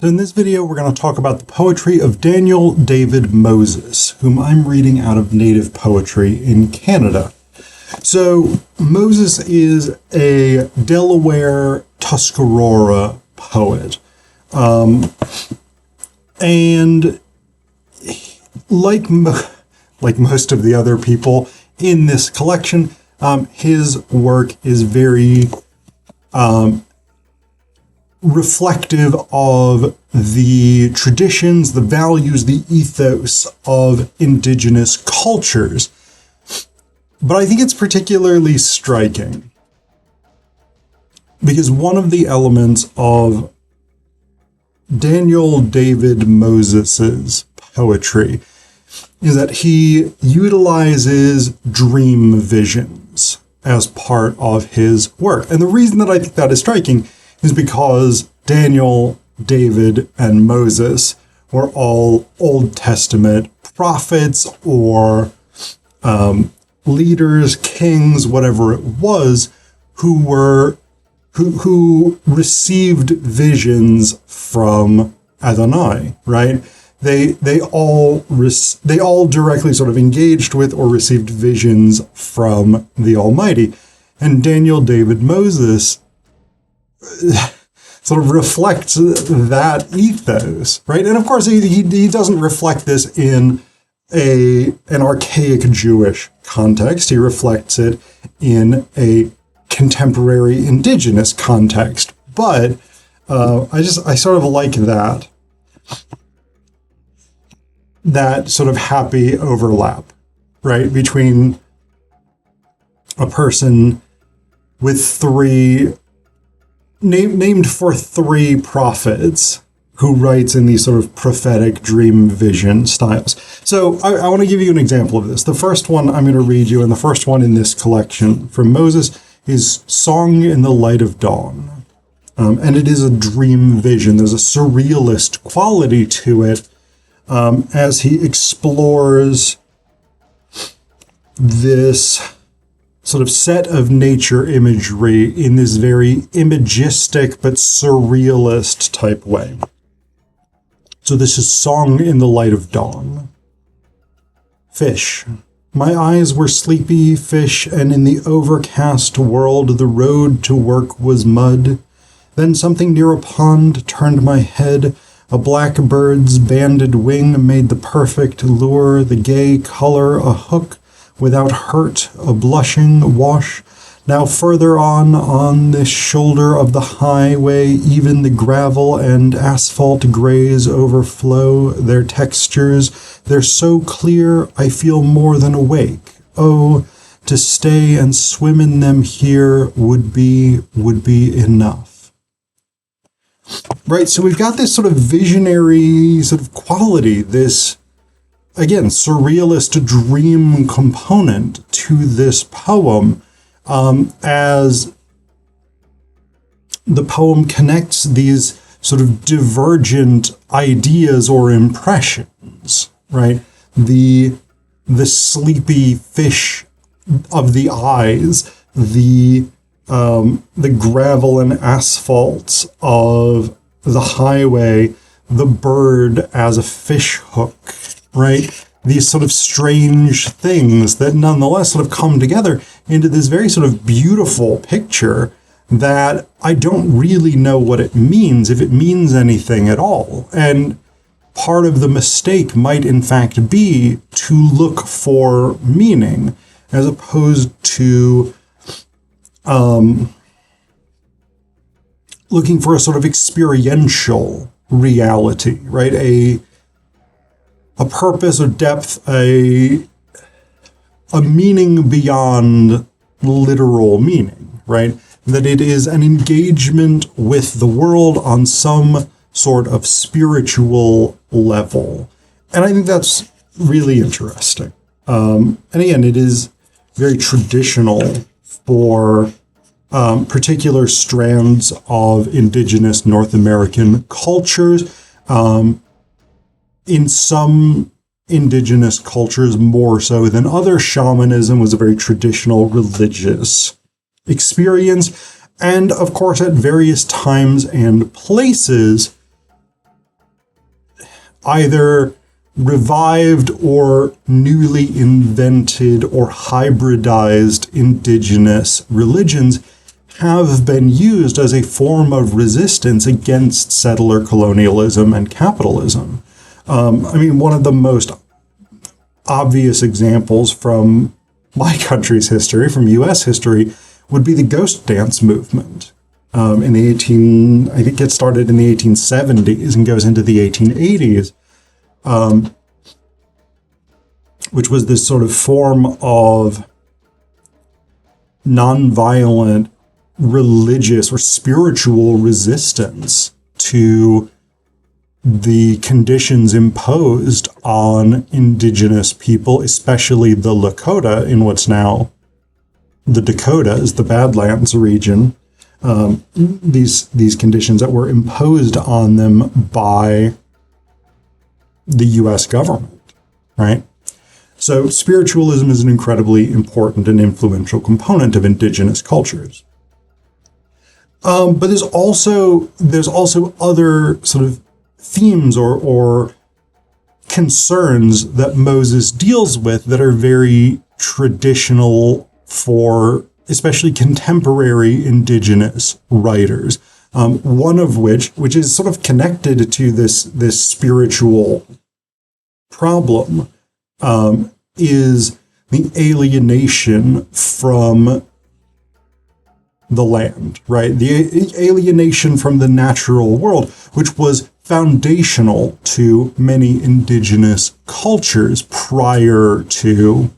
So in this video, we're going to talk about the poetry of Daniel David Moses, whom I'm reading out of Native Poetry in Canada. So Moses is a Delaware Tuscarora poet. And like most of the other people in this collection, his work is very reflective of the traditions, the values, the ethos of indigenous cultures. But I think it's particularly striking because one of the elements of Daniel David Moses's poetry is that he utilizes dream visions as part of his work. And the reason that I think that is striking is because Daniel, David, and Moses were all Old Testament prophets or leaders, kings, whatever it was, who received visions from Adonai, right? They all directly sort of engaged with or received visions from the Almighty. And Daniel David Moses sort of reflects that ethos, right? And of course, he doesn't reflect this in an archaic Jewish context. He reflects it in a contemporary indigenous context. But I sort of like that sort of happy overlap, right, between a person with named for three prophets who writes in these sort of prophetic dream vision styles. So I want to give you an example of this. The first one I'm going to read you, and the first one in this collection from Moses, is Song in the Light of Dawn. And it is a dream vision. There's a surrealist quality to it as he explores this sort of set of nature imagery in this very imagistic but surrealist type way. So this is Song in the Light of Dawn. Fish. My eyes were sleepy fish, and in the overcast world the road to work was mud. Then something near a pond turned my head. A blackbird's banded wing made the perfect lure, the gay color a hook, without hurt, a blushing wash. Now further on this shoulder of the highway, even the gravel and asphalt grays overflow, their textures, they're so clear, I feel more than awake. Oh, to stay and swim in them here would be enough. Right, so we've got this sort of visionary sort of quality, this, again, surrealist dream component to this poem, as the poem connects these sort of divergent ideas or impressions, right? The sleepy fish of the eyes, the gravel and asphalt of the highway, the bird as a fish hook, right? These sort of strange things that nonetheless sort of come together into this very sort of beautiful picture that I don't really know what it means, if it means anything at all. And part of the mistake might in fact be to look for meaning as opposed to looking for a sort of experiential reality, right? A purpose or depth, a meaning beyond literal meaning, right? That it is an engagement with the world on some sort of spiritual level. And I think that's really interesting. And again, it is very traditional for particular strands of indigenous North American cultures. In some indigenous cultures, more so than other, shamanism was a very traditional religious experience. And of course, at various times and places, either revived or newly invented or hybridized indigenous religions have been used as a form of resistance against settler colonialism and capitalism. One of the most obvious examples from my country's history, from U.S. history, would be the ghost dance movement. I think it started in the 1870s and goes into the 1880s, which was this sort of form of nonviolent religious or spiritual resistance to the conditions imposed on indigenous people, especially the Lakota in what's now the Dakotas, the Badlands region. These conditions that were imposed on them by the U.S. government, right? So spiritualism is an incredibly important and influential component of indigenous cultures. But there's also other sort of themes or concerns that Moses deals with that are very traditional for especially contemporary indigenous writers. One of which is sort of connected to this spiritual problem, is the alienation from the land, right? The alienation from the natural world, which was foundational to many indigenous cultures prior to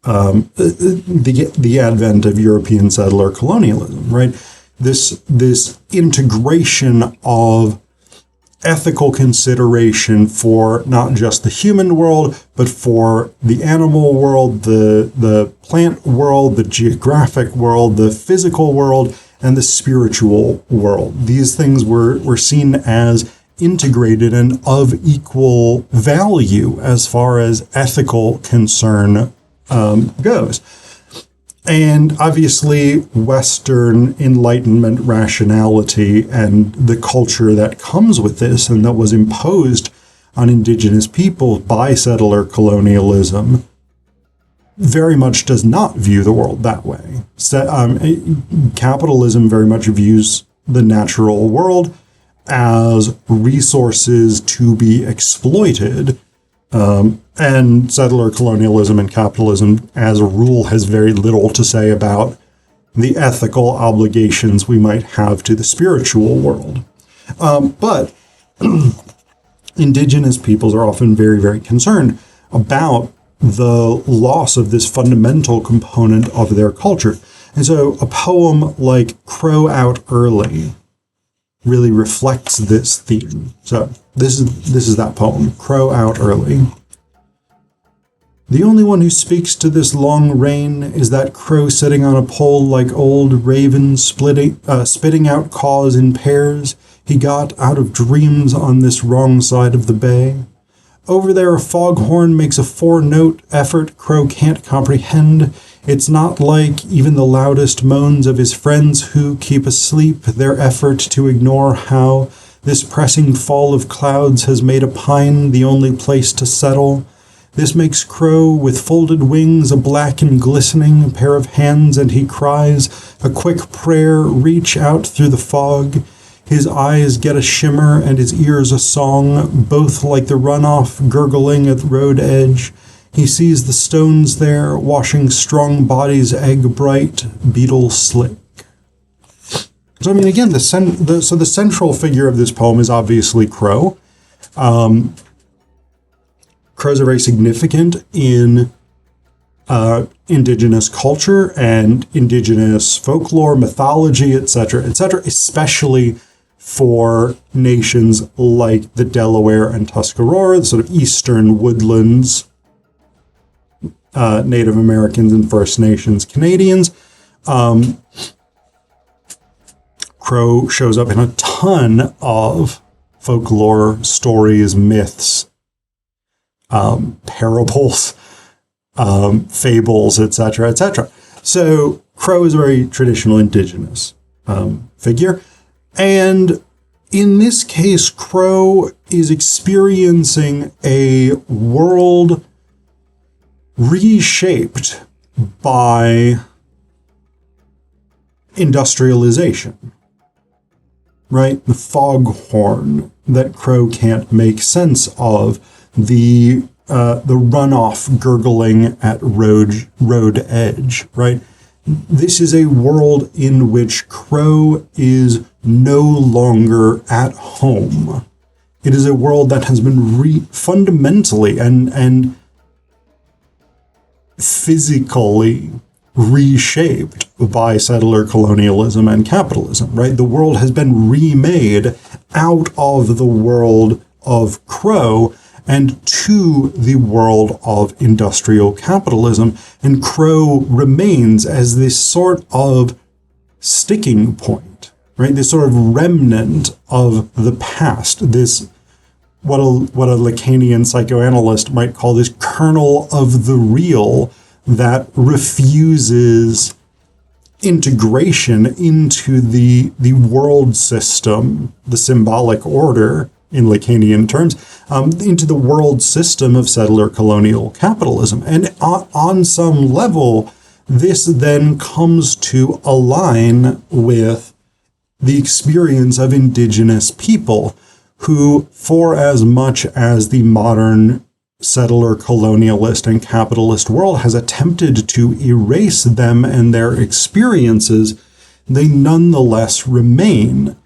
the advent of European settler colonialism, right? This integration of ethical consideration for not just the human world, but for the animal world, the plant world, the geographic world, the physical world, and the spiritual world. These things were seen as integrated and of equal value as far as ethical concern goes. And obviously, Western Enlightenment rationality and the culture that comes with this and that was imposed on indigenous people by settler colonialism very much does not view the world that way. Capitalism very much views the natural world as resources to be exploited. And settler colonialism and capitalism, as a rule, has very little to say about the ethical obligations we might have to the spiritual world. But indigenous peoples are often very, very concerned about the loss of this fundamental component of their culture. And so a poem like Crow Out Early really reflects this theme. So this is that poem, Crow Out Early. The only one who speaks to this long rain is that crow sitting on a pole like old raven spitting out caws in pairs he got out of dreams on this wrong side of the bay. Over there a foghorn makes a four-note effort crow can't comprehend. It's not like even the loudest moans of his friends who keep asleep their effort to ignore how this pressing fall of clouds has made a pine the only place to settle. This makes Crow, with folded wings, a black and glistening pair of hands, and he cries, a quick prayer, reach out through the fog. His eyes get a shimmer and his ears a song, both like the runoff gurgling at the road edge. He sees the stones there, washing strong bodies egg bright, beetle slick. So, again, the central figure of this poem is obviously Crow. Crows are very significant in indigenous culture and indigenous folklore, mythology, etc., especially for nations like the Delaware and Tuscarora, the sort of eastern woodlands, Native Americans and First Nations Canadians. Crow shows up in a ton of folklore, stories, myths, parables, fables, etc., etc. So Crow is a very traditional indigenous figure. And in this case, Crow is experiencing a world reshaped by industrialization, right? The foghorn that Crow can't make sense of, the runoff gurgling at road edge, right? This is a world in which Crow is no longer at home. It is a world that has been fundamentally and physically reshaped by settler colonialism and capitalism, right? The world has been remade out of the world of Crow and to the world of industrial capitalism. And Crow remains as this sort of sticking point, right? This sort of remnant of the past, this what a Lacanian psychoanalyst might call this kernel of the real that refuses integration into the world system, the symbolic order in Lacanian terms, into the world system of settler colonial capitalism. And on some level, this then comes to align with the experience of indigenous people who, for as much as the modern settler colonialist and capitalist world has attempted to erase them and their experiences, they nonetheless remain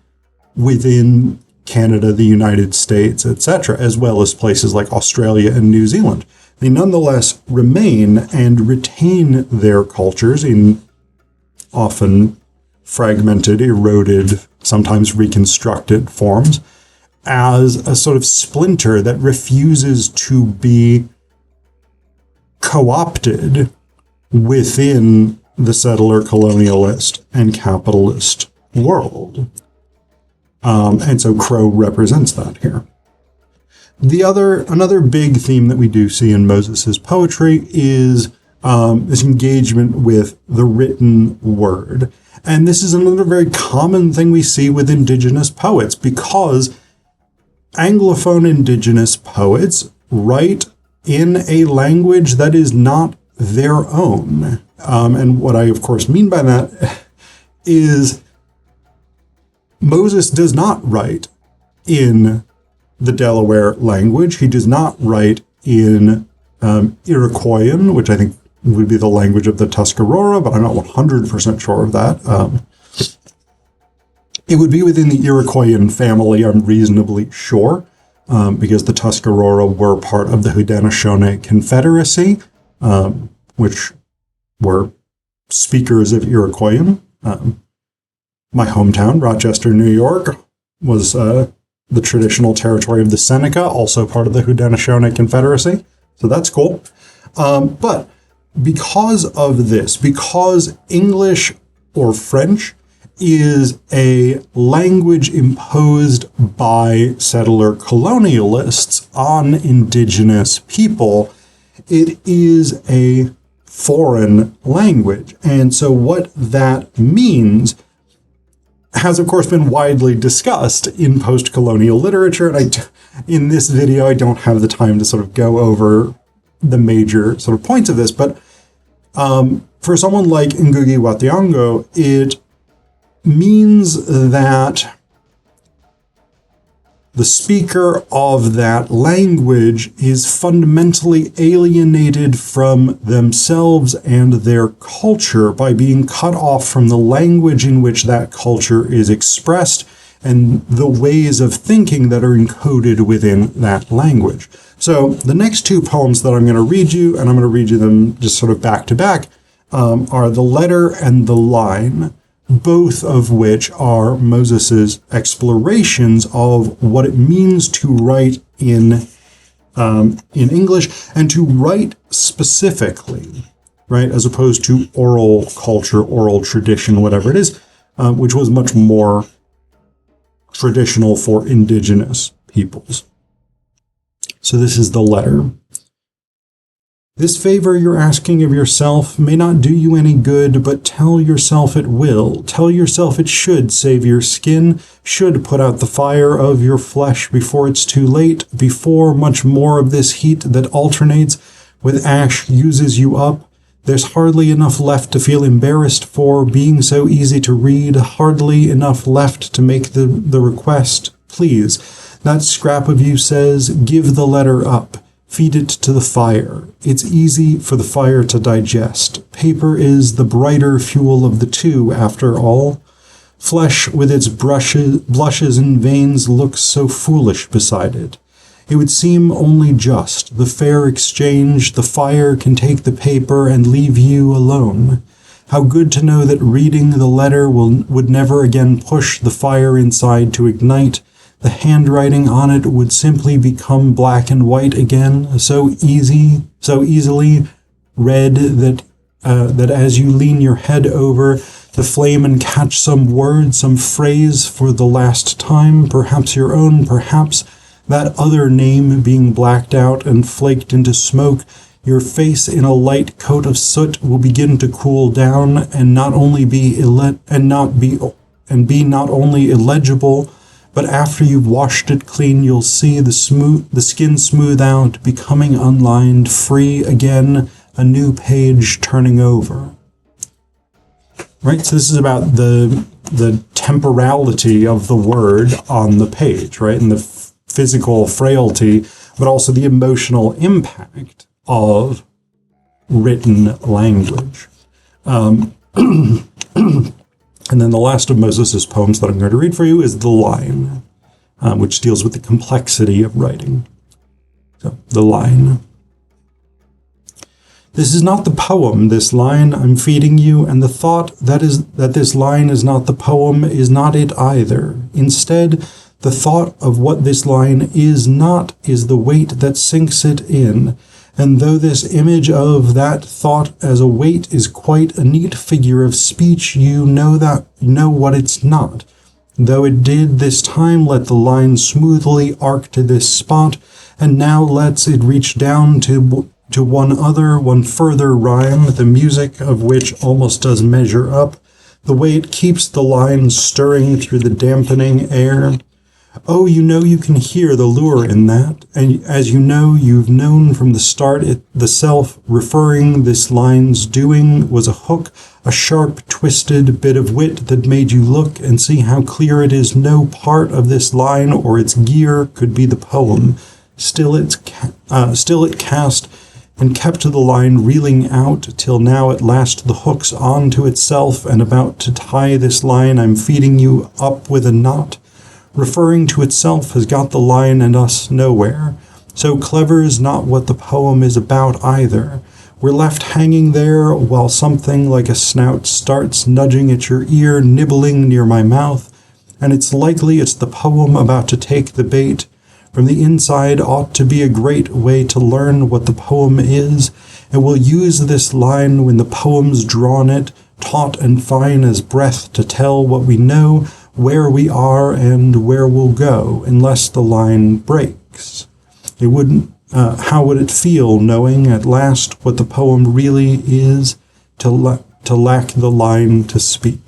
within Canada, the United States, etc., as well as places like Australia and New Zealand. They nonetheless remain and retain their cultures in often fragmented, eroded, sometimes reconstructed forms, as a sort of splinter that refuses to be co-opted within the settler colonialist and capitalist world. And so Crow represents that here. Another big theme that we do see in Moses's poetry is this engagement with the written word. And this is another very common thing we see with indigenous poets, because Anglophone indigenous poets write in a language that is not their own. And what I, of course, mean by that is Moses does not write in the Delaware language. He does not write in Iroquoian, which I think would be the language of the Tuscarora, but I'm not 100% sure of that. It would be within the Iroquoian family, I'm reasonably sure, because the Tuscarora were part of the Haudenosaunee Confederacy, which were speakers of Iroquoian. My hometown, Rochester, New York, was the traditional territory of the Seneca, also part of the Haudenosaunee Confederacy. So that's cool. But because of this, because English or French is a language imposed by settler colonialists on indigenous people, it is a foreign language. And so what that means has, of course, been widely discussed in post-colonial literature. And in this video, I don't have the time to sort of go over the major sort of points of this, but for someone like Ngugi wa Thiong'o, it means that the speaker of that language is fundamentally alienated from themselves and their culture by being cut off from the language in which that culture is expressed and the ways of thinking that are encoded within that language. So the next two poems that I'm going to read you, and I'm going to read you them just sort of back to back, are The Letter and The Line, both of which are Moses's explorations of what it means to write in English and to write specifically, right, as opposed to oral culture, oral tradition, whatever it is, which was much more traditional for indigenous peoples. So this is the letter. This favor you're asking of yourself may not do you any good, but tell yourself it will. Tell yourself it should save your skin, should put out the fire of your flesh before it's too late, before much more of this heat that alternates with ash uses you up. There's hardly enough left to feel embarrassed for being so easy to read, hardly enough left to make the request. Please, that scrap of you says, give the letter up. Feed it to the fire. It's easy for the fire to digest. Paper is the brighter fuel of the two, after all. Flesh with its blushes and veins looks so foolish beside it. It would seem only just, the fair exchange, the fire can take the paper and leave you alone. How good to know that reading the letter would never again push the fire inside to ignite. The handwriting on it would simply become black and white again, so easily read that as you lean your head over the flame and catch some word, some phrase for the last time, perhaps your own, perhaps that other name being blacked out and flaked into smoke, your face in a light coat of soot will begin to cool down and not only be not only illegible, but after you've washed it clean, you'll see the skin smooth out, becoming unlined, free again, a new page turning over. Right, so this is about the temporality of the word on the page, right, and the physical frailty, but also the emotional impact of written language. And then the last of Moses' poems that I'm going to read for you is The Line, which deals with the complexity of writing. So, The Line. This is not the poem, this line I'm feeding you, and the thought that this line is not the poem is not it either. Instead, the thought of what this line is not is the weight that sinks it in. And though this image of that thought as a weight is quite a neat figure of speech, you know what it's not. Though it did this time let the line smoothly arc to this spot, and now lets it reach down to one further rhyme, the music of which almost does measure up, the way it keeps the line stirring through the dampening air. Oh, you know you can hear the lure in that, and as you know, you've known from the start the self-referring this line's doing was a hook, a sharp, twisted bit of wit that made you look and see how clear it is no part of this line or its gear could be the poem. Still it cast and kept the line reeling out till now at last the hook's on to itself and about to tie this line I'm feeding you up with a knot. Referring to itself has got the line and us nowhere. So clever is not what the poem is about either. We're left hanging there while something like a snout starts nudging at your ear, nibbling near my mouth, and it's likely it's the poem about to take the bait. From the inside ought to be a great way to learn what the poem is, and we'll use this line when the poem's drawn it, taut and fine as breath to tell what we know, where we are and where we'll go, unless the line breaks. It wouldn't. How would it feel knowing at last what the poem really is, to lack the line to speak?